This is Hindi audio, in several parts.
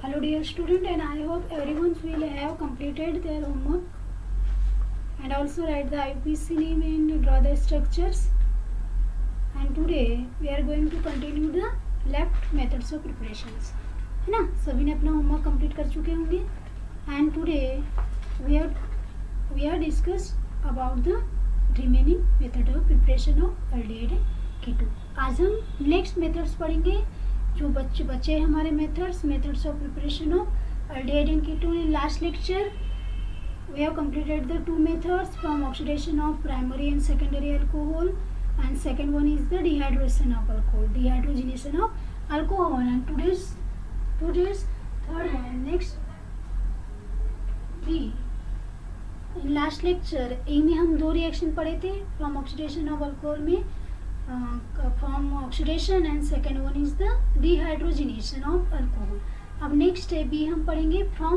Hello dear student, and I hope everyone will have completed their homework and also write the IUPAC name and draw the structures. And today we are going to continue the left methods of preparations. है ना, सभी ने अपना होमवर्क कंप्लीट कर चुके होंगे. And today we are discuss about the remaining method of preparation of aldehyde keto. आज हम नेक्स्ट मेथड्स पढ़ेंगे जो बच्चे हमारे methods of preparation of aldehyde and ketone. In last lecture we have completed the two methods from oxidation of primary and secondary alcohol, and second one is the dehydrogenation of alcohol, and today's third one. Next B. In last lecture A में हम दो रिएक्शन पढ़े थे from oxidation of alcohol में from oxidation, and second one is the dehydrogenation of alcohol. अब नेक्स्ट है बी हम पढ़ेंगे from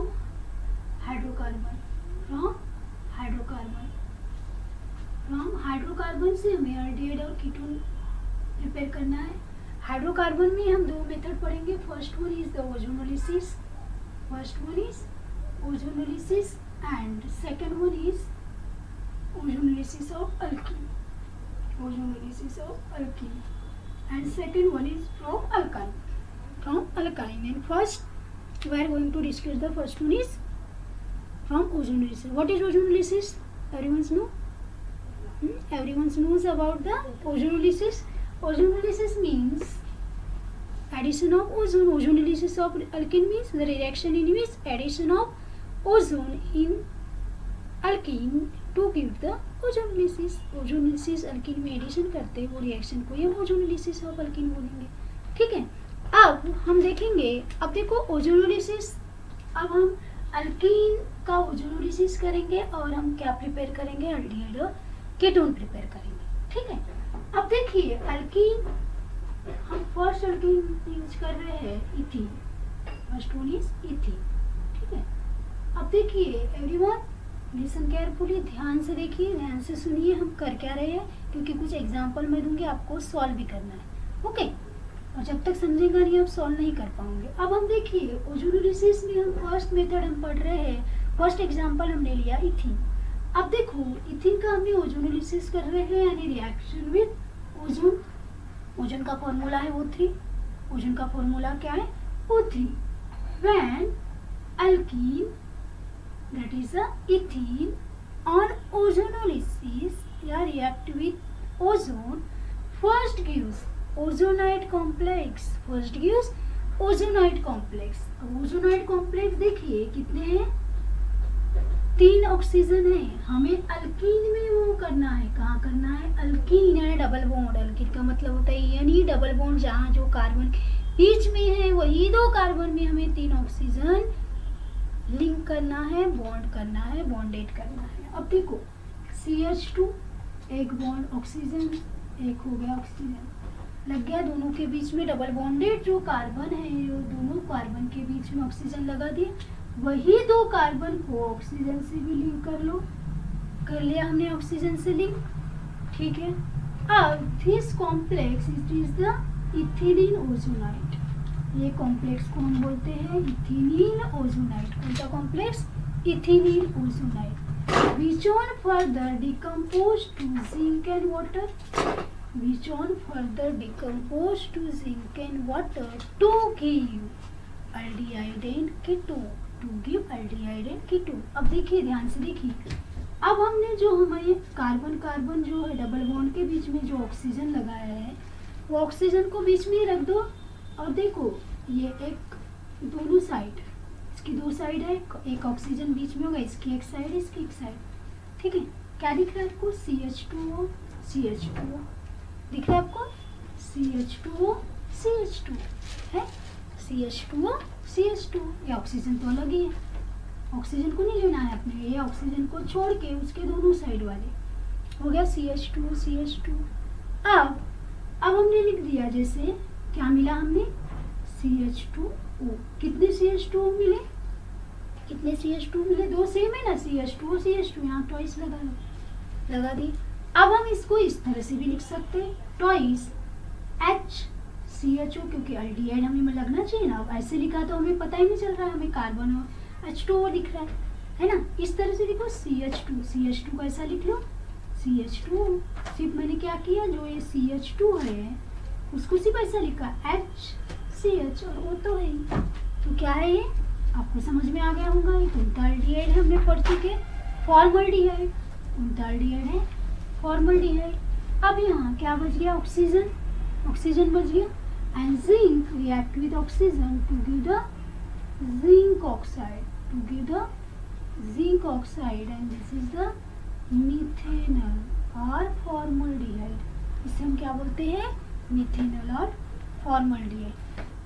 हाइड्रोकार्बन से हमें aldehyde और कीटोन प्रिपेयर करना है. हाइड्रोकार्बन में हम दो मेथड पढ़ेंगे. First one is the ozonolysis and second one is ozonolysis of alkene, and second one is from alkyne. And first we are going to discuss the first one is from ozonolysis. What is ozonolysis? Everyone knows about the ozonolysis. Ozonolysis means addition of ozone. Ozonolysis of alkene means the reaction in which addition of ozone in alkene to give the ozonolysis. Ozonolysis alkyne में एडिशन करते हैं वो रिएक्शन को हम ओजोनोलिसिस ऑफ अल्कीन बोलेंगे. ठीक है, अब हम देखेंगे. अब देखो ओजोनोलिसिस, अब हम अल्कीन का ओजोनोलिसिस करेंगे और हम क्या प्रिपेयर करेंगे, aldehyde और कीटोन प्रिपेयर करेंगे. ठीक है, अब देखिए अल्कीन, हम फर्स्ट अल्कीन यूज कर रहे हैं ethene. First one is ethene. ठीक है, अब देखिए एवरीवन लिसन केयरफुली, ध्यान से देखिए, ध्यान से सुनिए हम कर क्या रहे हैं, क्योंकि कुछ एग्जांपल मैं दूंगी, आपको सॉल्व भी करना है. ओके, और जब तक समझेगा नहीं आप सॉल्व नहीं कर पाओगे. अब हम देखिए ओजोनोलिसिस में हम फर्स्ट मेथड हम पढ़ रहे हैं. फर्स्ट एग्जांपल हमने लिया इथीन. अब देखो इथीन का हमने ओजोनोलिसिस कर रहे हैं, यानी रिएक्शन विद ओजोन. ओजोन का फॉर्मूला है O3. ओजोन का फॉर्मूला क्या है, O3. When alkene, that is a ethene, on ozonolysis या react with ozone, first gives ozonide complex. अब ओजोनाइड कॉम्प्लेक्स देखिए कितने हैं, 3 ऑक्सीजन है. हमें अल्कीन में वो करना है, कहाँ करना है, अल्कीन यानी डबल बॉन्ड. अल्कीन का मतलब होता है यानी डबल बॉन्ड, जहाँ जो कार्बन बीच में है वही दो कार्बन में हमें 3 ऑक्सीजन लिंक करना है, बॉन्ड करना है, बॉन्डेड करना है. अब देखो CH2 एक बॉन्ड ऑक्सीजन, एक हो गया ऑक्सीजन, लग गया दोनों के बीच में डबल बॉन्डेड. जो कार्बन है जो दोनों कार्बन के बीच में ऑक्सीजन लगा दिए, वही दो कार्बन को ऑक्सीजन से भी लिंक कर लिया हमने ऑक्सीजन से लिंक. ठीक है, अब this complex it is the ethylene ozonide. ये कॉम्प्लेक्स को हम बोलते हैं इथीनिन ओजोनाइड. कौन सा complex, ethylene ozonide. which on further decompose to zinc and water to give aldehyde and ketone. अब देखिए ध्यान से देखिए, अब हमने जो हमारे कार्बन जो है डबल बॉन्ड के बीच में जो ऑक्सीजन लगाया है, वो ऑक्सीजन को बीच में ही रख दो. और देखो ये एक दोनों साइड, इसकी 2 साइड है, एक ऑक्सीजन बीच में होगा, इसकी एक साइड, इसकी एक साइड. ठीक है, क्या दिख रहा है आपको, CH2O दिख रहा है आपको, CH2O है, CH2O. ये ऑक्सीजन तो अलग ही है, ऑक्सीजन को नहीं लेना है अपने, ये ऑक्सीजन को छोड़ के उसके दोनों साइड वाले हो गया CH2. अब हमने लिख दिया, जैसे क्या मिला हमने, CH2O. कितने CH2O मिले, कितने CH2 मिले, 2 सेम है ना, CH2 यहाँ ट्वाइस लगा दी. अब हम इसको इस तरह से भी लिख सकते हैं, ट्वाइस CHO, क्योंकि अल्डिहाइड हमें लगना चाहिए ना, अब ऐसे लिखा तो हमें पता ही नहीं चल रहा है, हमें कार्बन और H2O दिख रहा है ना। इस तरह से लिखो CH2 को ऐसा लिख लो CH2। सिर्फ मैंने क्या किया, जो ये CH2 है उसको सिर्फ ऐसा लिखा HCH, और वो तो है ही। तो क्या है ये, आपको समझ में आ गया होगा। ये कौन सा अल्डिहाइड है, हमने पढ़ चुके, फॉर्मल्डिहाइड। कौन सा अल्डिहाइड है, फॉर्मल्डिहाइड। अब यहाँ क्या बच गया, ऑक्सीजन बच गया। And zinc react with oxygen to give the zinc oxide, and this is the methanol और फॉर्मल्डिहाइड। इसे हम क्या बोलते हैं, मिथेनॉल और फॉर्मल्डिहाइड।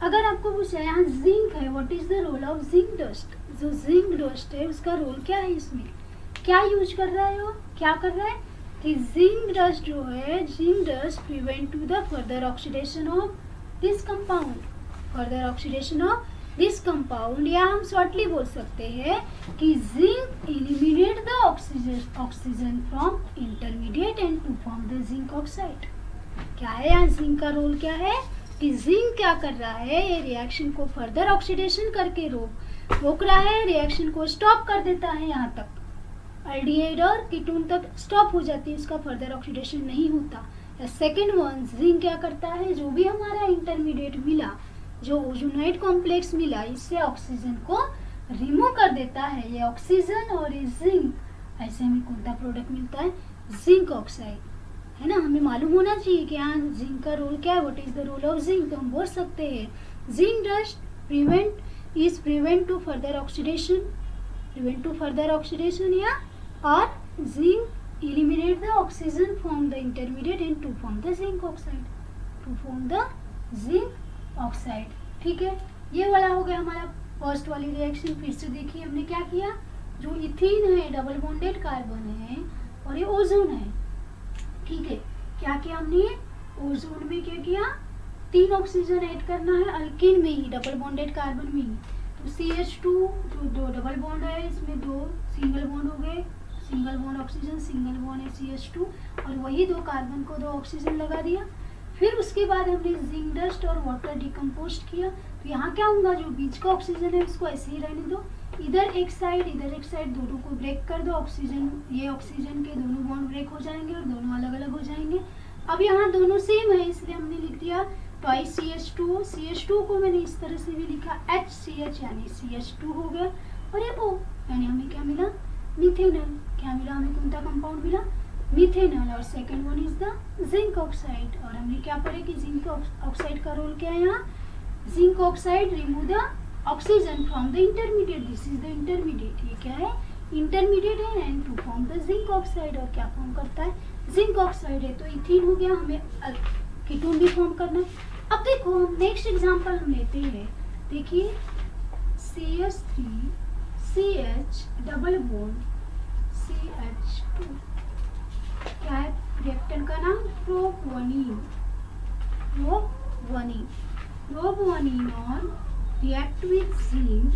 अगर आपको पूछा है यहाँ जिंक है, what is the role of zinc dust, जो जिंक डस्ट है उसका रोल क्या है, इसमें क्या यूज कर रहा है, वो क्या कर रहा है कि जिंक डस्ट जो है, zinc dust prevent to the further oxidation of this compound, या हम शॉर्टली बोल सकते हैं कि zinc eliminate the oxygen from intermediate and to form the zinc oxide. क्या है यहाँ जिंक का रोल, क्या है कि जिंक क्या कर रहा है, ये रिएक्शन को फर्दर ऑक्सीडेशन करके रोक रहा है, रिएक्शन को स्टॉप कर देता है, यहाँ तक अल्डिहाइड और कीटोन तक स्टॉप हो जाती है, उसका फर्दर ऑक्सीडेशन नहीं होता। सेकेंड वन, जिंक क्या करता है, जो भी हमारा इंटरमीडिएट मिला, जो ओजोनाइड कॉम्प्लेक्स मिला, इससे ऑक्सीजन को रिमूव कर देता है। ये ऑक्सीजन और ये जिंक, ऐसे हमें कौन सा प्रोडक्ट मिलता है, जिंक ऑक्साइड, है ना। हमें मालूम होना चाहिए कि हाँ जिंक का रोल क्या है, what is the role of zinc. तो हम बोल सकते हैं zinc dust prevent to further oxidation, या और zinc eliminate the oxygen from the intermediate and to form the zinc oxide. ठीक है, ये वाला हो गया हमारा फर्स्ट वाली रिएक्शन। फिर से देखिए हमने क्या किया, जो इथीन है डबल बॉन्डेड कार्बन है और ये ओजोन है, ठीक है। क्या किया हमने, ओजोन में क्या किया, 3 ऑक्सीजन ऐड करना है अल्केन में ही, डबल बॉन्डेड कार्बन में ही। तो CH2 जो 2 डबल बॉन्ड है, इसमें 2 सिंगल बॉन्ड हो गए, single bond oxygen, single bond है CH2, और वही 2 कार्बन को 2 ऑक्सीजन लगा दिया। फिर उसके बाद हमने जिंक डस्ट और वाटर डिकम्पोस्ट किया। तो यहाँ क्या होगा, जो बीच का ऑक्सीजन है उसको ऐसे ही रहने दो, इधर एक साइड दोनों को ब्रेक कर दो, ऑक्सीजन ये ऑक्सीजन के दोनों बॉन्ड ब्रेक हो जाएंगे और दोनों अलग अलग हो जाएंगे। अब यहाँ दोनों सेम है, इसलिए हमने लिख दिया ट्वाइस CH2 को मैंने इस तरह से भी लिखा HCH, यानी CH2 हो गया, और ये O यानी हमें क्या मिला, मिथेनॉल। क्या मिला हमें, कौन सा कंपाउंड मिला, मिथेनॉल। और second one is the zinc oxide. और हमने क्या पढ़े कि जिंक ऑक्साइड का रोल क्या है, यहाँ zinc oxide remove the oxygen from the intermediate, this is the intermediate, ये क्या है, इंटरमीडिएट है, and to form the zinc oxide. और क्या फॉर्म करता है, जिंक ऑक्साइड है, तो इथीन हो गया, हमें कीटोन भी फॉर्म करना है। अब देखो हम नेक्स्ट एग्जांपल हम लेते हैं, देखिए CH3 CH double bond CH2, क्या है रिएक्टेंट का नाम, प्रोपवनीन और react with zinc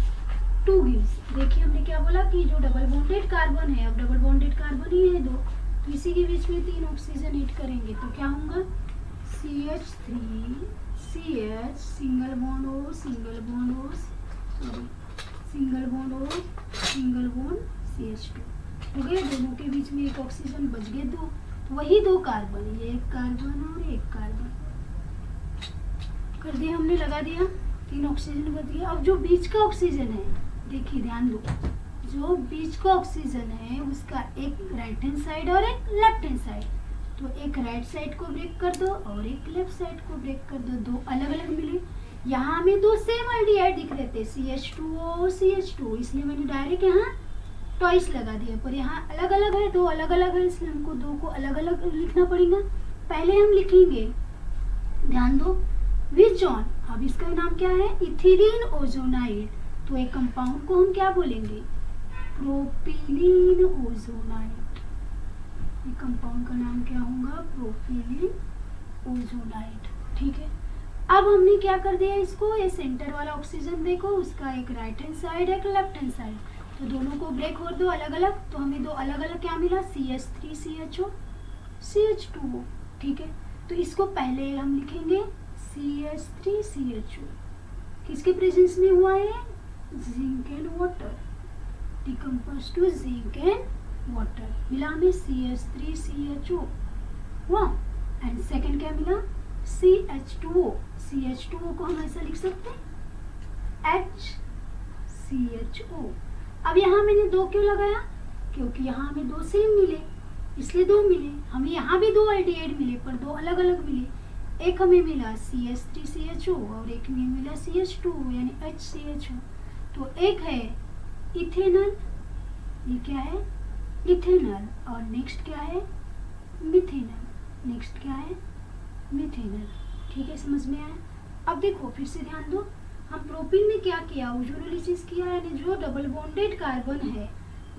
two gives. देखिए हमने क्या बोला कि जो डबल बॉन्डेड कार्बन है, अब डबल बॉन्डेड कार्बन ही है 2, तो इसी के बीच में 3 ऑक्सीजन ऐड करेंगे, तो क्या होगा, CH3 CH single bond O single bond CH2 हो गए, दोनों के बीच में एक ऑक्सीजन बच गए 2, तो वही 2 कार्बन, ये एक कार्बन और एक कार्बन कर दिया हमने, लगा दिया, 3 ऑक्सीजन बच गया। अब जो बीच का ऑक्सीजन है, देखिए ध्यान दो, जो बीच का ऑक्सीजन है उसका एक राइट हैंड साइड और एक लेफ्ट हैंड साइड, तो एक राइट साइड को ब्रेक कर दो और एक लेफ्ट साइड को ब्रेक कर दो, 2 अलग अलग मिले। यहाँ हमें 2 सेम अल्डिहाइड दिख रहे थे, CH2O CH2, इसलिए मैंने डायरेक्ट यहाँ ट्वाइस लगा दिया, पर यहाँ अलग अलग है, 2 अलग अलग है, इसलिए हमको 2 को अलग अलग लिखना पड़ेगा। पहले हम लिखेंगे, ध्यान दो, विच जॉन, अब इसका नाम क्या है, इथिलीन ओजोनाइड, तो एक कंपाउंड को हम क्या बोलेंगे, प्रोपिलीन ओजोनाइड। ये कंपाउंड का नाम क्या होगा, प्रोपिलीन ओजोनाइड, ठीक है। अब हमने क्या कर दिया इसको, ये सेंटर वाला ऑक्सीजन देखो, उसका एक राइट हैंड साइड एक लेफ्ट हैंड साइड, तो दोनों को ब्रेक हो दो अलग अलग, तो हमें 2 अलग अलग क्या मिला, CH3 CHO CH2O, ठीक है। तो इसको पहले हम लिखेंगे CH3CHO किसके प्रेजेंस में हुआ है? Zinc and water, decompose to zinc and water, मिला हमें CH3CHO हुआ। एंड सेकेंड क्या मिला? CH2O। CH2O को हम ऐसा लिख सकते हैं HCHO। अब यहाँ मैंने दो क्यों लगाया? क्योंकि यहाँ हमें दो सेम मिले, इसलिए दो मिले। हमें यहाँ भी दो एल्डिहाइड मिले पर दो अलग अलग मिले। एक हमें मिला CH3CHO और एक में मिला CH2O यानी HCHO। तो एक है इथेनॉल, ये क्या है? इथेनॉल। और नेक्स्ट क्या है? मिथेनॉल। नेक्स्ट क्या है? मिथेनॉल। ठीक है, समझ में आया? अब देखो फिर से ध्यान दो, हम प्रोपीन में क्या किया? ओजोनोलिसिस किया, यानी जो डबल बॉन्डेड कार्बन है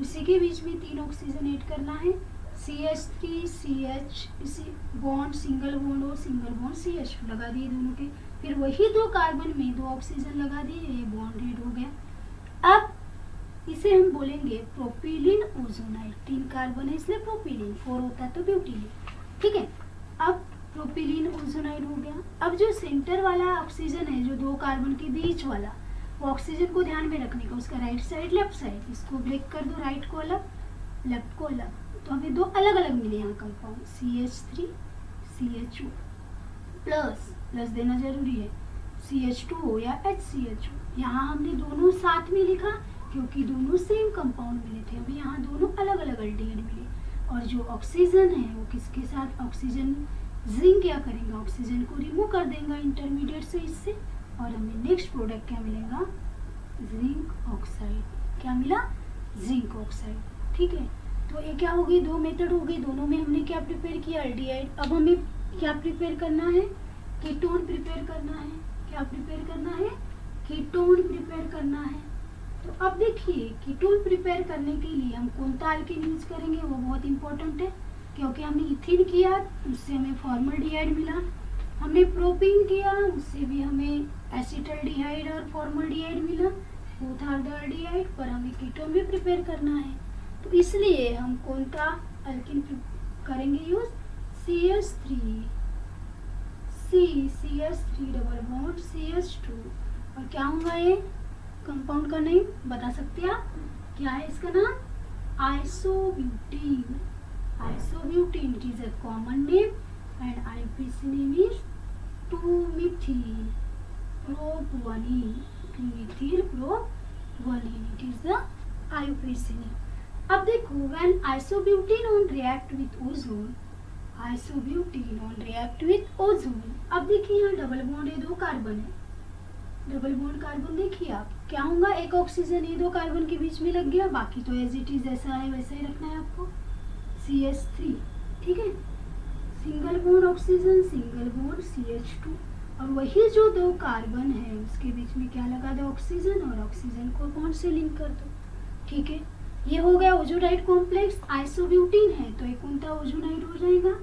उसी के बीच में 3 ऑक्सीजन ऐड करना है। CH3CH इसी बॉन्ड, सिंगल बॉन्ड और सिंगल बॉन्ड CH लगा दिए दोनों के, फिर वही दो कार्बन में 2 ऑक्सीजन लगा दिए, ये बॉन्ड ऐड हो गया। अब इसे हम बोलेंगे प्रोपिलीन ओजोनाइड। 3 कार्बन है इसलिए प्रोपिलीन, 4 होता तो ब्यूटिलीन। ठीक है, अब प्रोपिलीन ओजोनाइड हो गया। अब जो सेंटर वाला ऑक्सीजन है, जो 2 कार्बन के बीच वाला, वो ऑक्सीजन को ध्यान में रखने का, उसका राइट साइड लेफ्ट साइड, इसको ब्रेक कर दो, राइट को अलग लेफ्ट को अलग, तो हमें 2 अलग अलग मिले यहाँ कंपाउंड CH3CHO प्लस प्लस देना जरूरी है CH2O या HCHO। यहाँ हमने दोनों साथ में लिखा क्योंकि दोनों सेम कंपाउंड मिले थे, हमें यहाँ दोनों अलग अलग एल्डिहाइड मिले। और जो ऑक्सीजन है वो किसके साथ? ऑक्सीजन जिंक क्या करेंगे? ऑक्सीजन को रिमूव कर देगा इंटरमीडिएट से इससे, और हमें नेक्स्ट प्रोडक्ट क्या मिलेगा? Zinc oxide. क्या मिला? Zinc oxide. ठीक है, तो ये क्या हो गई? 2 मेथड हो गई, दोनों में हमने क्या प्रिपेयर किया? एल्डिहाइड। अब हमें क्या प्रिपेयर करना है? कीटोन प्रिपेयर करना है। क्या प्रिपेयर करना है? कीटोन प्रिपेयर करना है। तो अब देखिए, कीटोन प्रिपेयर करने के लिए हम कौन सा अल्केन यूज करेंगे? वो बहुत इंपॉर्टेंट है, क्योंकि हमने इथिन किया उससे हमें फॉर्मल्डिहाइड मिला, हमने प्रोपीन किया उससे भी हमें एसिटल्डिहाइड और फॉर्मल्डिहाइड मिला, बोथ आर द एल्डिहाइड, पर हमें कीटोन भी प्रिपेयर करना है। तो इसलिए हम कौन सा अल्केन करेंगे use? CH3 double bond CH2। और क्या होगा ये कंपाउंड का नेम? बता सकते हैं आप? क्या है इसका नाम? Isobutene. Isobutene, it is a common name and IUPAC name is 2-methyl propionine। 2-methyl propionine, it is the IUPAC name। अब देखो, when isobutene react with ozone, अब देखिए यहाँ डबल बॉन्ड है, 2 कार्बन है, डबल बॉन्ड कार्बन देखिए आप, क्या होगा? एक ऑक्सीजन ये 2 कार्बन के बीच में लग गया, बाकी तो एज इट इज जैसा है वैसा ही रखना है आपको। CH3, ठीक है, single bond oxygen, single bond CH2, और वही जो 2 कार्बन है उसके बीच में क्या लगा दो? ऑक्सीजन, और ऑक्सीजन को बॉन्ड से लिंक कर दो। ठीक है, ये हो गया ओजोनाइड कॉम्प्लेक्स। आइसोब्यूटीन है तो एक कौन सा ओजोनाइड हो जाएगा?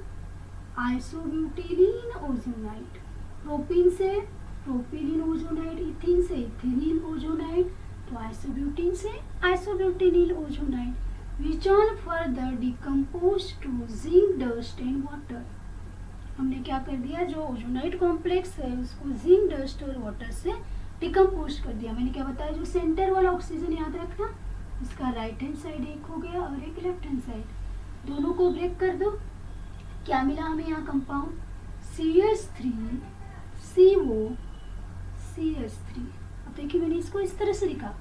आइसोब्यूटिलीन ओजोनाइड। प्रोपीन से प्रोपिलीन ओजोनाइड, इथिन से इथेनिल ओजोनाइड, तो आइसोब्यूटीन से आइसोब्यूटिनिल ozonide, which all further decompose to zinc dust and water। हमने क्या कर दिया? जो ओजोनाइड कॉम्प्लेक्स है उसको जिंक डस्ट और वाटर से डिकम्पोज कर दिया। मैंने क्या बताया? जो सेंटर वाला ऑक्सीजन याद रखना, इसका राइट हैंड साइड एक हो गया और एक लेफ्ट हैंड साइड, दोनों को ब्रेक कर दो। क्या मिला हमें यहाँ कंपाउंड? CH3CO CH3। अब देखिए मैंने इसको इस तरह से लिखा,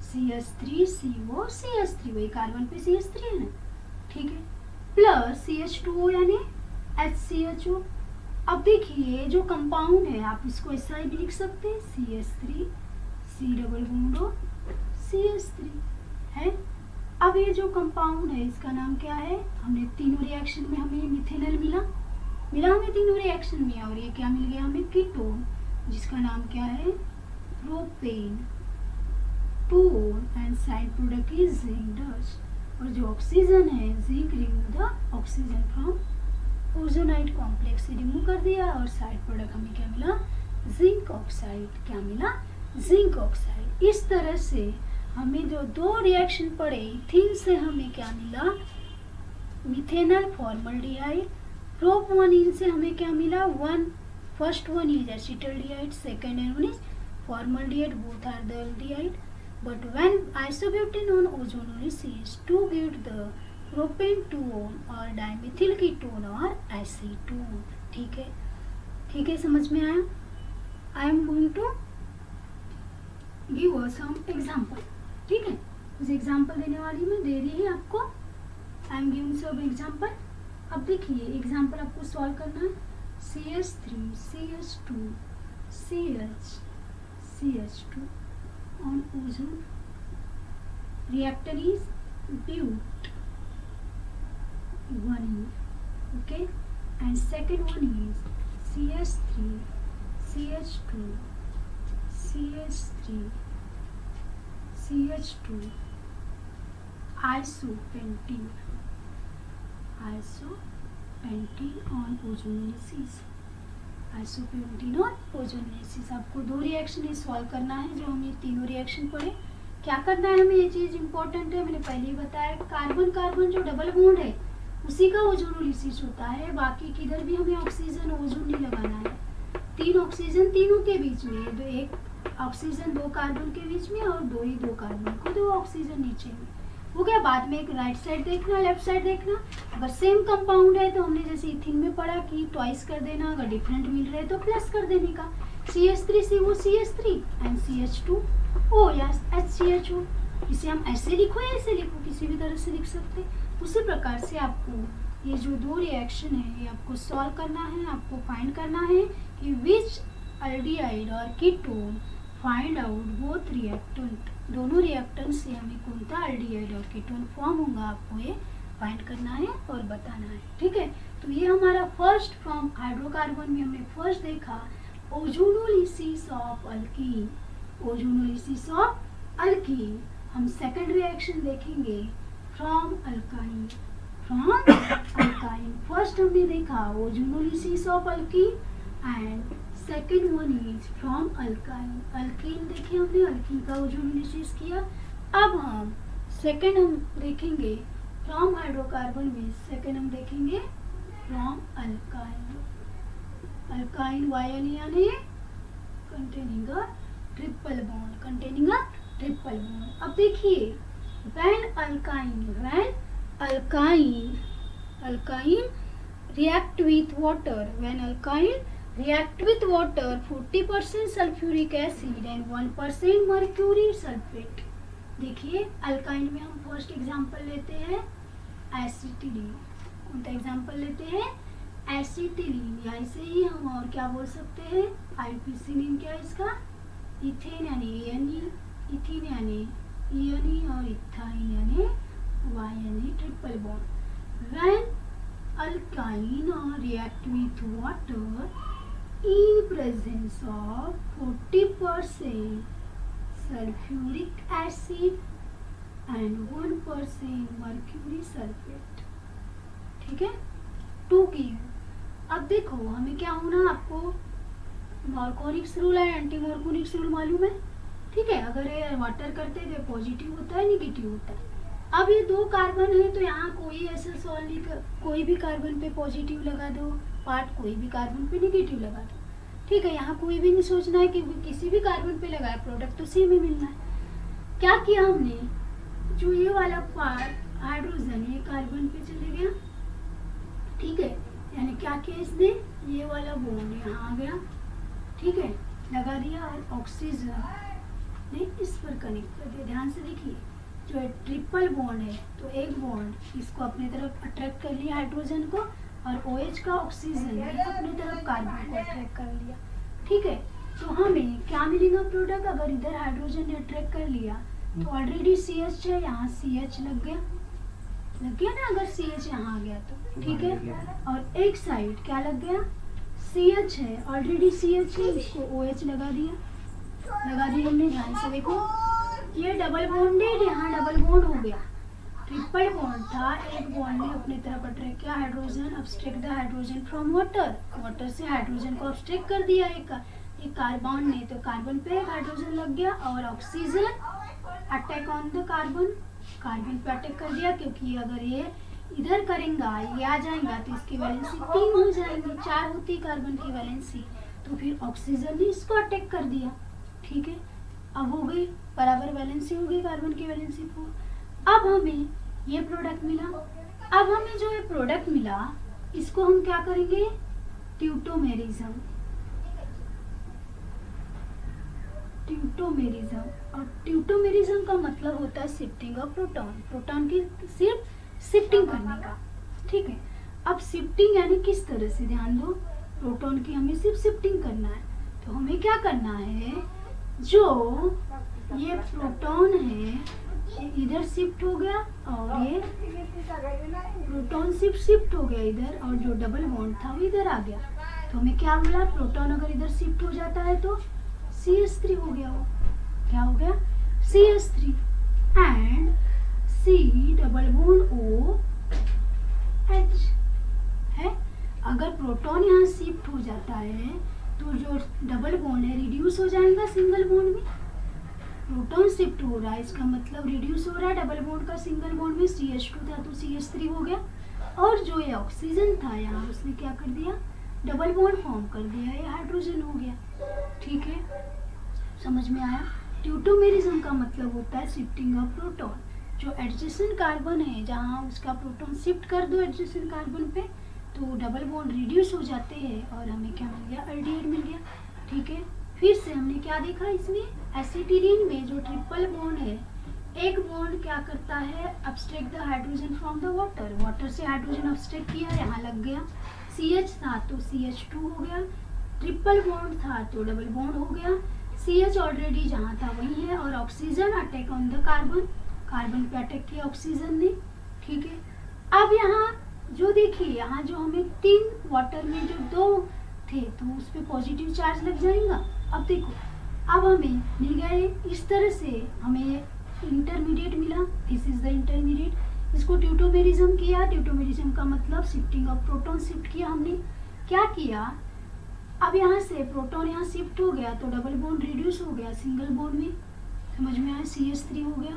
CH3CO CH3, वही कार्बन पे CH3 है ना, ठीक है, प्लस CH2O यानी HCHO। अब देखिए जो कंपाउंड है आप इसको ऐसा भी लिख सकते हैं, CH3 C double bond CH3 है। अब ये जो कंपाउंड है इसका नाम क्या है? हमने तीनों रिएक्शन में हमें मिथेनॉल मिला हमें तीनों रिएक्शन में, और ये क्या मिल गया हमें? कीटोन, जिसका नाम क्या है? Propane 2 and side product is zinc dust. और जो ऑक्सीजन है zinc remove the oxygen from ozonide complex से रिमूव कर दिया, और साइड प्रोडक्ट हमें क्या मिला? Zinc oxide. क्या मिला? Zinc oxide. इस तरह से हमें जो 2 रिएक्शन पड़े, इथिन से हमें क्या मिला? Methanol formaldehyde. प्रोपोनिन से हमें क्या मिला? 1 First one is acetaldehyde, second one is formaldehyde, both are the aldehyde. But when isobutene on ozonolysis to get the propane 2-on or dimethyl ketone or acetone. ठीक है, ठीक है, समझ में आया? I am going to give some example. ठीक है, कुछ एग्जाम्पल देने वाली मैं, दे रही है आपको. आई एम गिविंग सब एग्जाम्पल. अब देखिए एग्जाम्पल आपको सॉल्व करना है. CH3 CH2 CH2 on ozone. Reactor is but 1 okay, and second one is CH3 CH2 CH3 CH2 isopentene on ozonolysis. आइसोपेंटीन और ओजोनेसिस. आपको दो रिएक्शन सॉल्व करना है जो हम ये तीनों रिएक्शन पढ़े. क्या करना है हमें, ये चीज इंपॉर्टेंट है, मैंने पहले ही बताया. कार्बन कार्बन जो डबल बॉन्ड है उसी का ओजोनोलिसिस होता है. बाकी किधर भी हमें ऑक्सीजन ओजोन नहीं लगाना है. 3 ऑक्सीजन तीनों के बीच में, तो एक ऑक्सीजन 2 कार्बन के बीच में और 2 कार्बन को 2 ऑक्सीजन नीचे में हो गया. बाद में एक राइट साइड देखना, लेफ्ट साइड देखना. अगर सेम कंपाउंड है तो हमने जैसे इथिन में पढ़ा कि ट्वाइस कर देना, अगर डिफरेंट मिल रहे तो प्लस कर देने का. CH3CO CH3 एंड CH2O या HCHO. इसे हम ऐसे लिखो या ऐसे लिखो, किसी भी तरह से लिख सकते. उसी प्रकार से आपको ये जो दो रिएक्शन है ये आपको सॉल्व करना है. आपको फाइंड करना है कि विच अल्डिहाइड और ketone find out both reactant. दोनों रिएक्टेंट से हमें कौन सा अल्डिहाइड और कीटोन फॉर्म होगा आपको ये फाइंड करना है और बताना है. ठीक है, तो ये हमारा फर्स्ट फ्रॉम हाइड्रोकार्बन में हमने फर्स्ट देखा ozonolysis of alkyne. Ozonolysis of alkyne. हम सेकंड रिएक्शन देखेंगे from alkyne. From alkyne first हमने देखा ozonolysis of alkyne and second one is from alkyne. Alkyne देखे हमने, अल्कीन का ओजोनोलिसिस किया. अब हम सेकेंड हम देखेंगे फ्रॉम हाइड्रोकार्बन में. सेकेंड हम देखेंगे फ्रॉम अल्काइन. अल्काइन वायल यानी containing a triple bond. Containing a triple bond. अब देखिए when alkyne react with water, when alkyne react with water 40% sulfuric acid and 1% mercury sulfate. देखिए अल्काइन में हम फर्स्ट एग्जांपल लेते हैं एसिटिलीन. कौन सा एग्जांपल लेते हैं? एसिटिलीन. या इसे ही हम और क्या बोल सकते हैं? आईपीसीलिन. क्या है इसका? इथेन यानी एनी, इथिन यानी ईएनई और इथाइन यानी वाई यानी triple bond. When alkyne react with water in presence of 40% sulfuric acid and 1% mercury sulfate. ठीक है, 2 की. अब देखो हमें क्या होना, आपको मॉर्कोनिक्स रूल है, एंटी मॉर्कोनिक्स रूल मालूम है. ठीक है, अगर ये वाटर करते तो पॉजिटिव होता है, निगेटिव होता है. अब ये 2 कार्बन है तो यहाँ कोई ऐसा सॉल्व नहीं कर, कोई भी कार्बन पे पॉजिटिव लगा दो पार्ट, कोई भी कार्बन पे निगेटिव लगा दो. ठीक है, यहाँ कोई भी नहीं सोचना है कि किसी भी कार्बन पे लगाया प्रोडक्ट तो सेम ही मिलना है. क्या किया हमने, जो ये वाला पार्ट हाइड्रोजन ये कार्बन पे चले गया. ठीक है, यानी क्या किया इसने, ये वाला बॉन्ड यहाँ आ गया. ठीक है, लगा दिया और ऑक्सीजन ने इस पर कनेक्ट कर दिया. ध्यान से देखिए, जो ट्रिपल बॉन्ड है तो एक बॉन्ड इसको अपनी तरफ अट्रैक्ट कर लिया हाइड्रोजन को, और OH का ऑक्सीजन ने अपनी तरफ कार्बन को अट्रैक्ट कर लिया. ठीक है, तो हमें क्या मिलेगा प्रोडक्ट, अगर इधर हाइड्रोजन ने अट्रैक्ट कर लिया तो ऑलरेडी CH है, यहाँ CH लग गया ना, अगर CH यहाँ आ गया तो. ठीक है, और एक साइड क्या लग गया, CH है, ऑलरेडी CH है, इसको OH लगा दिया हमने. ध्यान से देखो, ये डबल बॉन्डेड, यहाँ डबल बॉन्ड हो गया. ट्रिपल बॉन्ड था, एक बॉन्ड ने अपनी तरफ अट्रैक्ट किया hydrogen, abstract the hydrogen from water से हाइड्रोजन को अब्स्ट्रैक्ट कर दिया एक कार्बन ने, तो कार्बन पे एक हाइड्रोजन लग गया और oxygen attack on the carbon पे अटैक कर दिया. क्योंकि अगर ये इधर करेगा, ये आ जाएगा तो इसकी वैलेंसी 3 हो जाएंगी. 4 होती कार्बन की वैलेंसी, तो फिर ऑक्सीजन ने इसको अटैक कर दिया। ठीक है, अब हो गई बराबर वैलेंसी हो गई कार्बन की वैलेंसी 4। अब हमें ये प्रोडक्ट मिला। अब हमें जो ये प्रोडक्ट मिला इसको हम क्या करेंगे, ट्यूटोमेरिज्म। ट्यूटोमेरिज्म, और ट्यूटोमेरिज्म का मतलब होता है शिफ्टिंग ऑफ प्रोटॉन, प्रोटॉन की सिर्फ शिफ्टिंग करने का। ठीक है, अब शिफ्टिंग यानी किस तरह से, ध्यान दो, प्रोटॉन की हमें सिर्फ शिफ्टिंग करना है। तो हमें क्या करना है, जो ये प्रोटॉन है ये इधर शिफ्ट हो गया और ये प्रोटॉन शिफ्ट हो गया इधर, और जो डबल बॉन्ड था वो इधर आ गया। तो हमें क्या मिला, प्रोटॉन अगर इधर शिफ्ट हो जाता है तो CH3 हो गया। वो क्या हो गया, CH3 and C double bond OH है। अगर प्रोटॉन यहाँ शिफ्ट हो जाता है तो जो डबल बॉन्ड है रिड्यूस हो जाएगा सिंगल बॉन्ड में। प्रोटॉन शिफ्ट हो रहा है इसका मतलब रिड्यूस हो रहा है डबल बॉन्ड का सिंगल बॉन्ड में, CH2 था तो CH3 हो गया। और जो ये ऑक्सीजन था यहाँ उसने क्या कर दिया, डबल बॉन्ड फॉर्म कर दिया, ये हाइड्रोजन हो गया। ठीक है, समझ में आया। ट्यूटोमेरिज्म का मतलब होता है शिफ्टिंग ऑफ प्रोटॉन। जो एडजेसेंट कार्बन है जहाँ उसका प्रोटॉन शिफ्ट कर दो एडजेसेंट कार्बन पे तो डबल बॉन्ड रिड्यूस हो जाते हैं और हमें क्या मिल गया, अल्डिहाइड मिल गया। ठीक है, फिर से हमने क्या देखा इसमें, एसिटिलीन में जो ट्रिपल बॉन्ड है, एक बॉन्ड क्या करता है, abstract the hydrogen from the water, water से हाइड्रोजन अब्स्ट्रैक्ट किया, यहाँ लग गया। CH था तो CH2 हो गया, ट्रिपल बॉन्ड था तो डबल बॉन्ड हो गया। CH ऑलरेडी जहाँ था वही है, और oxygen attack on the carbon, carbon पे अटैक किया ऑक्सीजन ने। ठीक है, अब यहाँ जो देखिए, यहाँ जो हमें 3 वाटर में जो 2 थे तो उस पर पॉजिटिव चार्ज लग जाएगा। अब देखो, अब हमें मिल गए इस तरह से, हमें इंटरमीडिएट मिला, दिस इज द इंटरमीडिएट। इसको ट्यूटोमेरिज्म किया, ट्यूटोमेरिज्म का मतलब शिफ्टिंग ऑफ प्रोटॉन शिफ्ट किया हमने। क्या किया, अब यहाँ से प्रोटॉन यहाँ शिफ्ट हो गया तो डबल बॉन्ड रिड्यूस हो गया सिंगल बॉन्ड में, समझ में आया, CH3 हो गया।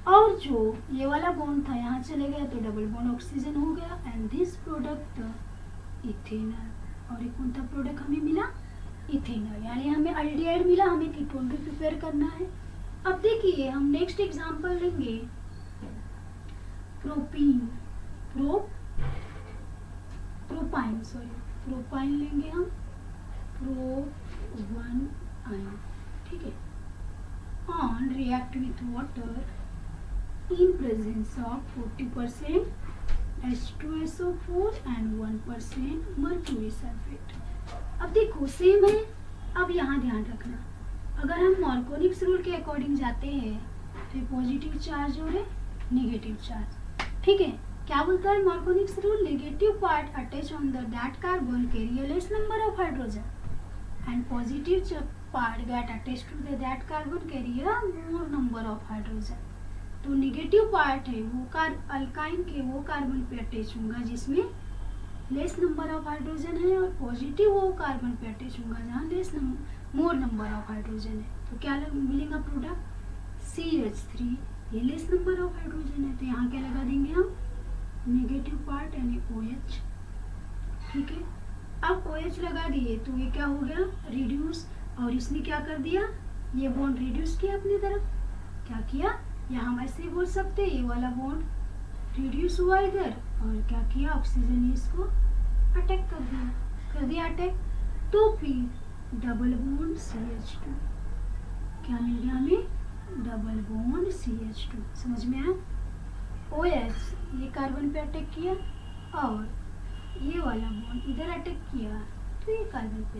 और जो ये वाला बॉन्ड था यहाँ चले गया तो डबल बॉन्ड ऑक्सीजन हो गया, एंड दिस प्रोडक्ट इथेनॉल। और एक कौन सा प्रोडक्ट हमें मिला, इथेनॉल, यानी हमें अल्डिहाइड मिला, हमें कीटोन भी प्रिपेयर करना है। अब देखिए हम नेक्स्ट एग्जांपल लेंगे प्रोपीन, प्रोपाइन लेंगे हम, प्रो1 आयन। ठीक है, on react with water in presence of 40% H2SO4 and 1% mercury sulfate। अब देखो सेम है। अब यहाँ ध्यान रखना, अगर हम मार्कोनिक्स रूल के अकॉर्डिंग जाते हैं तो पॉजिटिव चार्ज और नेगेटिव चार्ज। ठीक है, क्या बोलता है Markovnikov's rule, negative part attach on the that carbon carry less number of hydrogen and positive part get attach to the that carbon carry a more number of hydrogen. तो नेगेटिव पार्ट है वो अल्काइन के वो कार्बन पे अटैच होगा जिसमें लेस नंबर ऑफ हाइड्रोजन है, और पॉजिटिव वो कार्बन पे अटैच होगा जहाँ मोर नंबर ऑफ हाइड्रोजन है। तो क्या मिलेगा प्रोडक्ट, CH3, ये लेस नंबर ऑफ हाइड्रोजन है तो यहाँ क्या लगा देंगे हम, नेगेटिव पार्ट यानी OH। ठीक है, अब OH लगा दिए तो ये क्या हो गया, रिड्यूस, और इसने क्या कर दिया, ये बॉन्ड रिड्यूस किया अपनी तरफ। क्या किया, या हम ऐसे ही बोल सकते हैं, ये वाला बॉन्ड रिड्यूस हुआ इधर, और क्या किया, ऑक्सीजन ने इसको अटैक कर दिया अटैक। तो फिर डबल बॉन्ड CH2, क्या मिल गया हमें, डबल बॉन्ड CH2, समझ में आया। OH ये कार्बन पे अटैक किया और ये वाला बॉन्ड इधर अटैक किया तो ये कार्बन पे।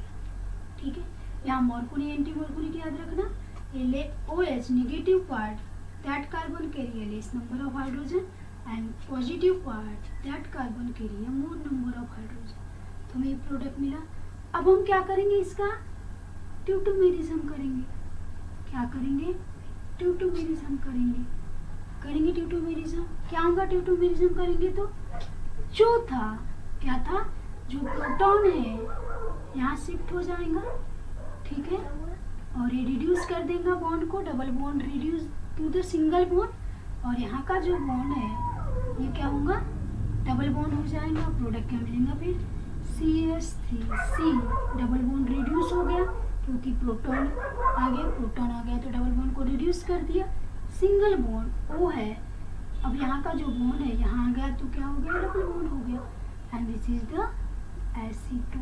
ठीक है, यहाँ मॉर्कोनी एंटी मॉर्कोनी याद रखना, ये OH negative part that carbon carry a less number of hydrogen and positive part that carbon carry a more number of hydrogen। तो हमें प्रोडक्ट मिला। अब हम क्या करेंगे, इसका ट्यूटोमेरिज्म करेंगे। क्या करेंगे, ट्यूटोमेरिज्म करेंगे ट्यूटोमेरिज्म। क्या होगा ट्यूटोमेरिज्म करेंगे तो जो था, क्या था, जो प्रोटॉन है यहाँ शिफ्ट हो जाएगा। ठीक है, और ये रिड्यूस कर देगा बॉन्ड को, double bond reduce to the single bond, और यहाँ का जो बॉन्ड है ये क्या होगा, डबल बॉन्ड हो जाएगा। प्रोडक्ट क्या मिलेगा फिर, CH3C डबल बॉन्ड रिड्यूस हो गया क्योंकि प्रोटॉन आ गया तो डबल बॉन्ड को रिड्यूस कर दिया। सिंगल बॉन्ड O है, अब यहाँ का जो बॉन्ड है यहाँ आ गया तो क्या हो गया, डबल बॉन्ड हो गया। And this is the Ac2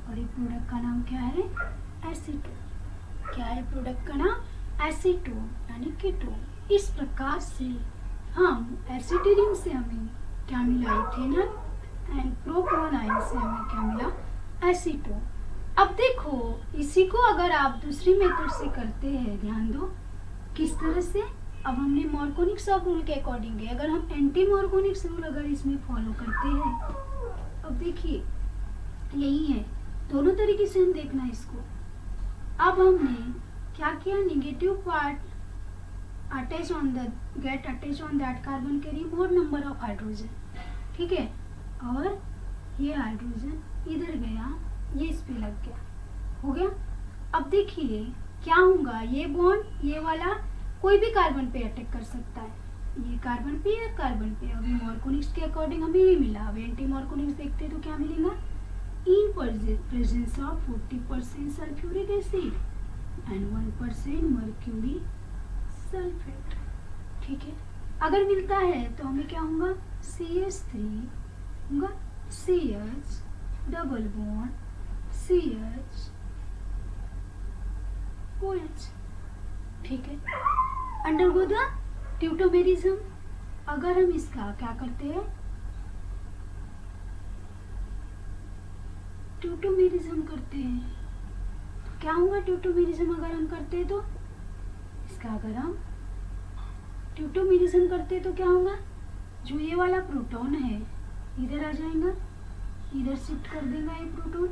और ये प्रोडक्ट का नाम क्या है, Ac2। क्या है प्रोडक्ट का नाम, Ac2 यानी कीटोन। इस प्रकार से हम एसिटिलीन से हमें क्या मिला, इथेनॉल, एंड प्रोपोनाइन से हमें क्या मिला, Ac2। अब देखो इसी को अगर आप दूसरी मेथड से करते हैं, ध्यान दो किस तरह से। अब हमने मार्कोनिक रूल के अकॉर्डिंग है, अगर हम एंटी मार्कोनिक रूल अगर इसमें फॉलो करते हैं, अब देखिए यही है, दोनों तरीके से हम देखना इसको। अब हमने क्या किया, negative part attach on the get attach on that carbon carry more number of hydrogen, ठीक है, और ये हाइड्रोजन इधर गया, ये इस पे लग गया, हो गया। अब देखिए क्या होगा, ये बॉन्ड ये वाला कोई भी कार्बन पे अटैक कर सकता है, ये कार्बन पे या कार्बन पे। अभी मार्कोनिक्स के अकॉर्डिंग हमें ये मिला। अब एंटी मार्कोनिक्स देखते तो क्या मिलेगा, in presence of 40% sulphuric acid and 1% mercury sulphate, ठीक है। अगर मिलता है तो हमें क्या होगा, CH3 होगा, CH double bond CH OH, ठीक है। Undergo the tautomerism. अगर हम इसका क्या करते हैं, ट्यूटोमेरिज्म करते हैं तो क्या होगा, ट्यूटोमेरिज्म अगर हम करते हैं तो इसका अगर हम ट्यूटोमेरिज्म करते हैं तो क्या होगा, जो ये वाला प्रोटॉन है इधर आ जाएगा, इधर शिफ्ट कर देगा, ये प्रोटॉन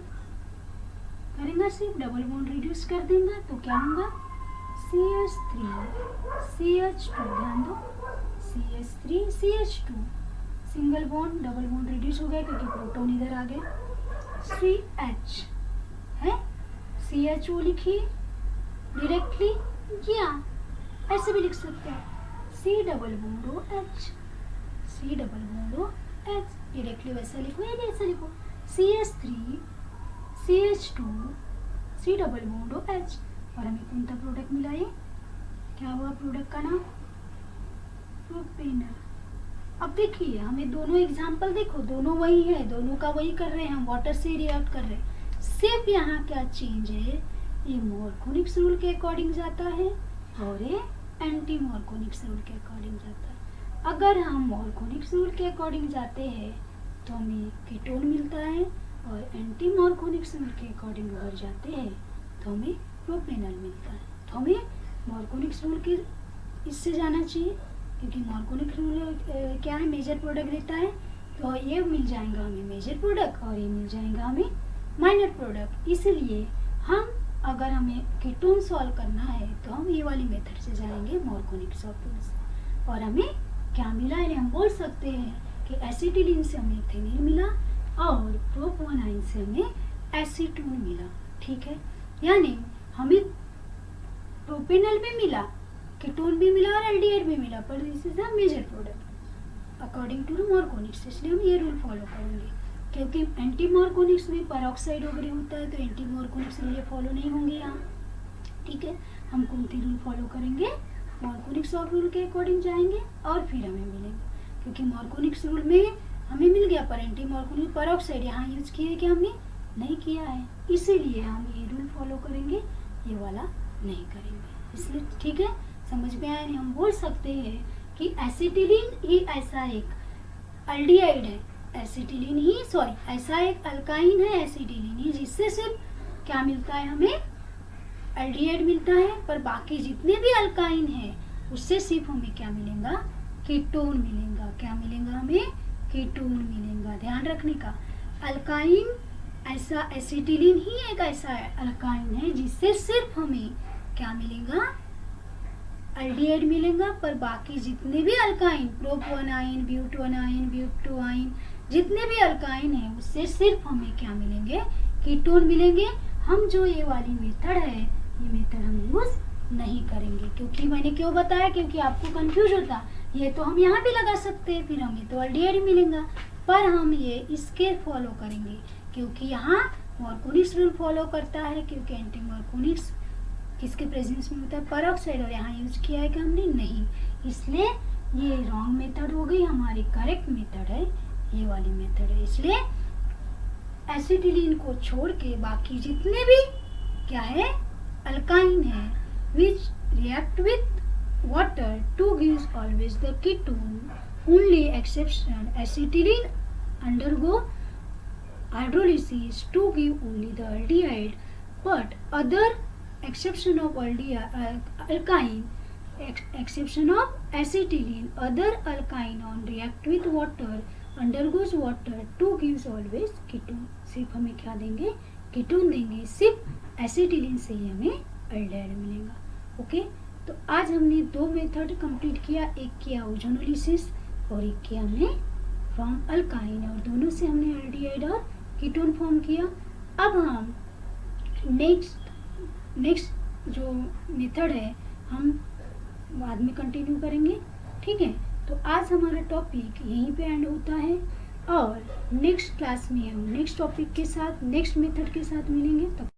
करेगा शिफ्ट, डबल बॉन्ड रिड्यूस कर देगा तो क्या होगा, CH3 CH2, ध्यान दो CH3 CH2, single bond double bond reduce हो गया क्योंकि प्रोटॉन इधर आ गया, CH है, CHO लिखिए डायरेक्टली, या ऐसे भी लिख सकते हैं C double bond OH, C double bond OH, directly वैसा लिखो या ऐसा लिखो, CH3 CH2 C double bond OH। और हमें कौन सा प्रोडक्ट मिला, ये क्या हुआ प्रोडक्ट का नाम, प्रोपेनल। अब देखिए हमें दोनों एग्जाम्पल देखो, दोनों वही है, दोनों का वही कर रहे हैं, हम वाटर से रिएक्ट कर रहे हैं। सिर्फ यहाँ क्या चेंज है, ये मार्कोनिक रूल के अकॉर्डिंग जाता है और ये एंटी मार्कोनिक रूल के अकॉर्डिंग जाता है। अगर हम मार्कोनिक रूल के अकॉर्डिंग जाते हैं तो हमें कीटोन मिलता है, और एंटी मार्कोनिक रूल के अकॉर्डिंग अगर जाते हैं तो हमें प्रोपेनल मिलता है। तो हमें मार्कोनिक रूल के इससे जाना चाहिए क्योंकि मार्कोनिक रूल क्या है, मेजर प्रोडक्ट देता है, तो ये मिल जाएगा हमें मेजर प्रोडक्ट और ये मिल जाएगा हमें माइनर प्रोडक्ट। इसलिए हम अगर हमें कीटोन सॉल्व करना है तो हम ये वाली मेथड से जाएंगे मार्कोनिक रूल से। और हमें क्या मिला है, हम बोल सकते हैं कि एसिटिलीन से हमें इथेनॉल मिला और प्रोपोनाइन से हमें एसीटोन मिला, ठीक है। यानी हमें प्रोपेनल भी मिला, कीटोन भी मिला और एल्डिहाइड भी मिला, पर this is the major product according to Markovnikov. इसलिए हम ये रूल फॉलो करेंगे क्योंकि एंटी मार्कोनिक्स में पेरोक्साइड वगैरह होता है तो एंटी मार्कोनिक्स रूल ये फॉलो नहीं होंगे यहाँ, ठीक है। हम कौन सी रूल फॉलो करेंगे, मार्कोनिक्स रूल के अकॉर्डिंग जाएंगे और फिर हमें मिलेंगे, क्योंकि मार्कोनिक्स रूल में हमें मिल गया पर एंटी मार्कोनिक पेरोक्साइड यहाँ यूज किए कि हमने नहीं किया है, इसीलिए हम ये रूल फॉलो करेंगे, ये वाला नहीं करेंगे। इसलिए ठीक है, समझ में आया नहीं। हम बोल सकते हैं कि एसिटिलीन ही ऐसा एक एल्डिहाइड है, एसिटिलीन ही ऐसा एक अल्काइन है एसिटिलीन ही, जिससे सिर्फ क्या मिलता है हमें, एल्डिहाइड मिलता है, पर बाकी जितने भी अल्काइन है उससे सिर्फ हमें क्या मिलेगा, कीटोन मिलेगा। क्या मिलेगा हमें, कीटोन मिलेगा। ध्यान रखने का, अल्काइन ऐसा एसिटिलीन ही एक ऐसा अल्काइन है जिससे सिर्फ हमें क्या मिलेगा, एल्डिहाइड मिलेगा, पर बाकी जितने भी अल्काइन, प्रोपोनाइन, ब्यूटोनाइन, ब्यूटोआइन, जितने भी अल्काइन है उससे सिर्फ हमें क्या मिलेंगे, कीटोन मिलेंगे। हम जो ये वाली मेथड है, ये मेथड हम यूज नहीं करेंगे, क्योंकि मैंने क्यों बताया, क्योंकि आपको कंफ्यूज होता, ये तो हम यहाँ भी लगा सकते हैं, फिर हमें तो एल्डिहाइड मिलेगा, पर हम ये इसके फॉलो करेंगे क्योंकि यहाँ मार्कोनिक्स रूल फॉलो करता है, क्योंकि एंटी मार्कोनिक्स किसके प्रेजेंस में होता है, परऑक्साइड, और यहाँ यूज किया है कि हमने नहीं, इसलिए ये रॉन्ग मेथड हो गई। हमारी करेक्ट मेथड है ये वाली मेथड है। इसलिए एसिटिलीन को छोड़ के बाकी जितने भी क्या है अल्काइन है विच react with water to gives always the ketone, only exception acetylene undergo hydrolysis to give only the aldehyde, but other exception of alkyne, exception of acetylene, other alkyne on react with water undergoes water to gives always ketone। सिर्फ हमें क्या देंगे, कीटोन देंगे, सिर्फ एसिटिलीन से ही हमें अल्डेहाइड मिलेगा। ओके, तो आज हमने दो मेथड कंप्लीट किया, एक किया ओजोनोलिसिस और एक किया हमने फ्रॉम अल्काइन, और दोनों से हमने अल्डिहाइड और कीटोन फॉर्म किया। अब हम नेक्स्ट जो मेथड है हम बाद में कंटिन्यू करेंगे, ठीक है। तो आज हमारा टॉपिक यहीं पे एंड होता है, और नेक्स्ट क्लास में हम नेक्स्ट टॉपिक के साथ नेक्स्ट मेथड के साथ मिलेंगे। तब